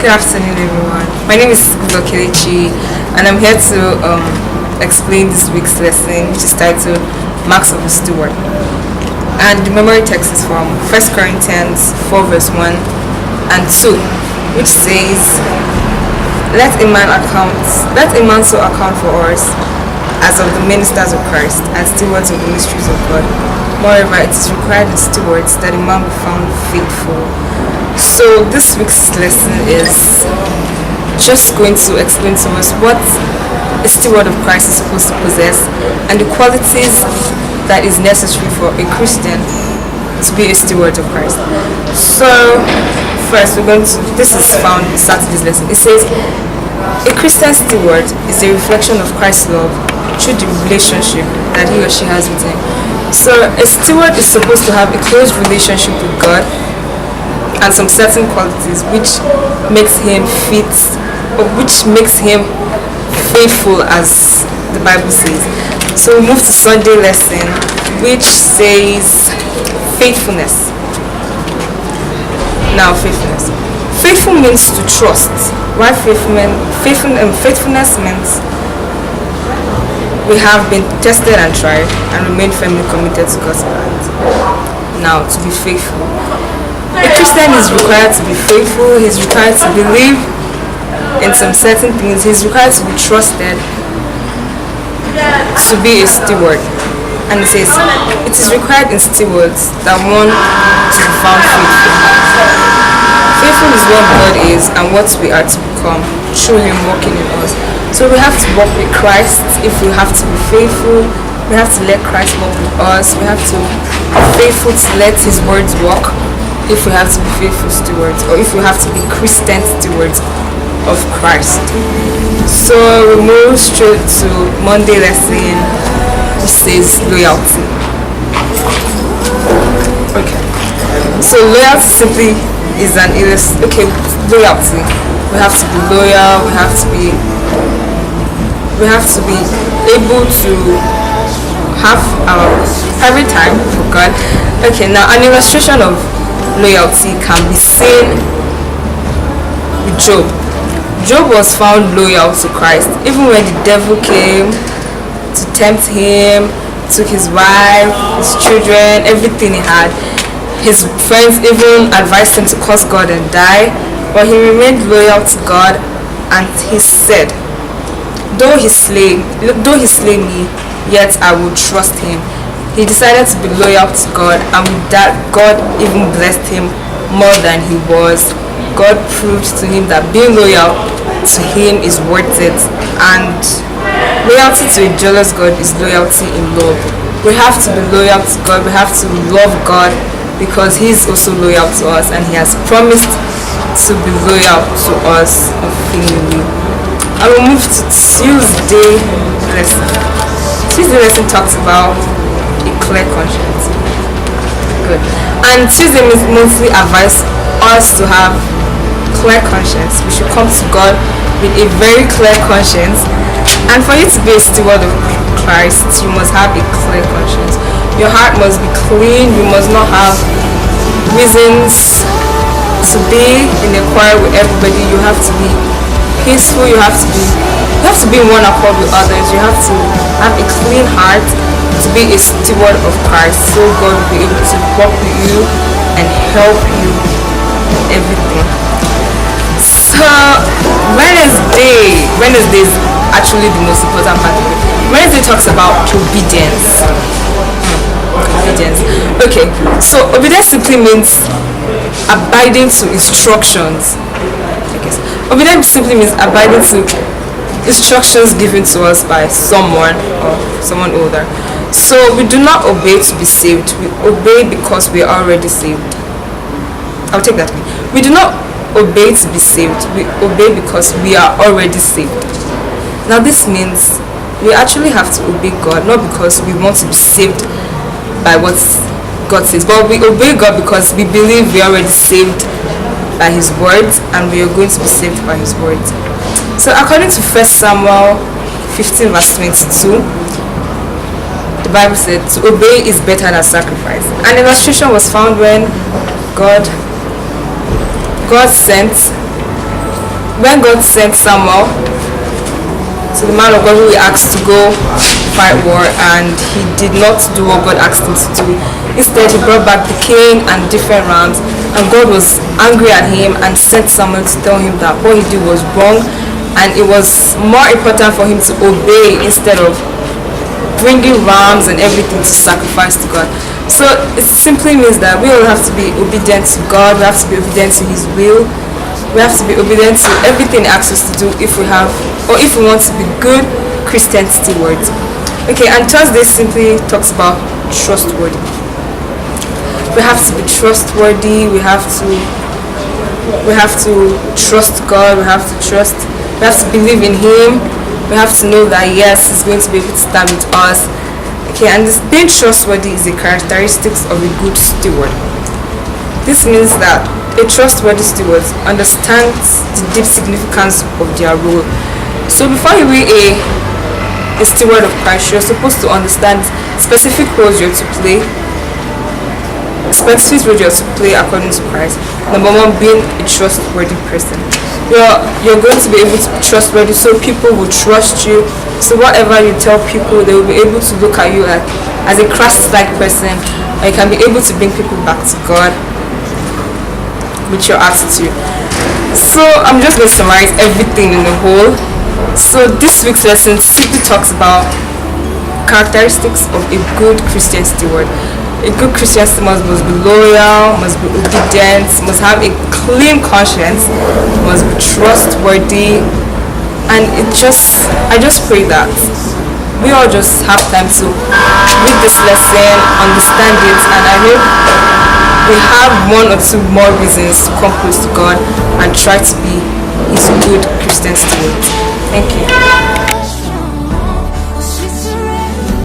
Good afternoon, everyone. My name is Kelechi, and I'm here to explain this week's lesson, which is titled Marks of a Steward. And the memory text is from 1 Corinthians 4 verse 1 and 2, which says, Let a man so account for us as of the ministers of Christ and stewards of the mysteries of God. Moreover, it is required in stewards that a man be found faithful. So this week's lesson is just going to explain to us what a steward of Christ is supposed to possess and the qualities that is necessary for a Christian to be a steward of Christ. So first, this is found in Saturday's lesson. It says, a Christian steward is a reflection of Christ's love through the relationship that he or she has with him. So a steward is supposed to have a close relationship with God and some certain qualities which makes him fit, or which makes him faithful, as the Bible says. So we move to Sunday lesson, which says faithfulness. Now faithfulness. Faithful means to trust. Why faithfulness means we have been tested and tried and remain firmly committed to God's plans. Now, to be faithful. A Christian is required to be faithful. He's required to believe in some certain things. He's required to be trusted to be a steward. And it says, it is required in stewards that one to be found faithful. Faithful is what God is and what we are to become through Him working in us. So we have to walk with Christ. If we have to be faithful, we have to let Christ walk with us. We have to be faithful to let His words walk. If we have to be faithful stewards, or if we have to be Christian stewards of Christ. So we move straight to Monday lesson, which says loyalty. Okay. So loyalty simply is loyalty. We have to be loyal. We have to be able to have our private time for God. Okay, now an illustration of loyalty can be seen with Job. Job was found loyal to Christ even when the devil came to tempt him, took his wife, his children, everything he had. His friends even advised him to curse God and die, but he remained loyal to God, and he said, Though he slay me, yet I will trust him. He decided to be loyal to God, and with that, God even blessed him more than he was. God proved to him that being loyal to him is worth it, and loyalty to a jealous God is loyalty in love. We have to be loyal to God. We have to love God because He is also loyal to us, and He has promised to be loyal to us unfailingly. I will move to Tuesday lesson. Tuesday lesson talks about a clear conscience. Good. And Tuesday mostly advises us to have clear conscience. We should come to God with a very clear conscience. And for you to be a steward of Christ, you must have a clear conscience. Your heart must be clean. You must not have reasons to be in a quarrel with everybody. You have to be peaceful. You have to be in one accord with others. You have to have a clean heart to be a steward of Christ, so God will be able to walk with you and help you in everything. So Wednesday is actually the most important part of it. Wednesday talks about obedience. Obedience. Okay, so obedience simply means abiding to instructions. Obedience simply means abiding to instructions given to us by someone or someone older. So we do not obey to be saved. We obey because we are already saved. I'll take that. We do not obey to be saved. We obey because we are already saved. Now this means we actually have to obey God, not because we want to be saved by what God says, but we obey God because we believe we are already saved by His words, and we are going to be saved by His words. So according to 1 Samuel 15 verse 22, the Bible said to obey is better than sacrifice. An illustration was found when God sent when God sent Samuel to the man of God who he asked to go fight war, and he did not do what God asked him to do. Instead, he brought back the king and different rams, and God was angry at him and sent Samuel to tell him that what he did was wrong, and it was more important for him to obey instead of bringing rams and everything to sacrifice to God. So it simply means that we all have to be obedient to God. We have to be obedient to his will. We have to be obedient to everything he asks us to do if we want to be good Christian stewards. Okay, and Thursday simply talks about trustworthy. We have to be trustworthy. We have to trust God. We have to believe in him. We have to know that yes, he's going to be able to stand with us. Okay, and this being trustworthy is a characteristic of a good steward. This means that a trustworthy steward understands the deep significance of their role. So before you be a steward of Christ, you're supposed to understand specific roles you're to play. Specific roles you're to play according to Christ. Number one, being a trustworthy person. You're going to be able to be trustworthy, so people will trust you. So whatever you tell people, they will be able to look at you as a Christ-like person, and you can be able to bring people back to God with your attitude. So I'm just going to summarize everything in a whole. So this week's lesson simply talks about characteristics of a good Christian steward. A good Christian steward must be loyal, must be obedient, must have a clean conscience, must be trustworthy, and I just pray that we all just have time to read this lesson, understand it, and I hope we have one or two more reasons to come close to God and try to be his good Christian steward. Thank you.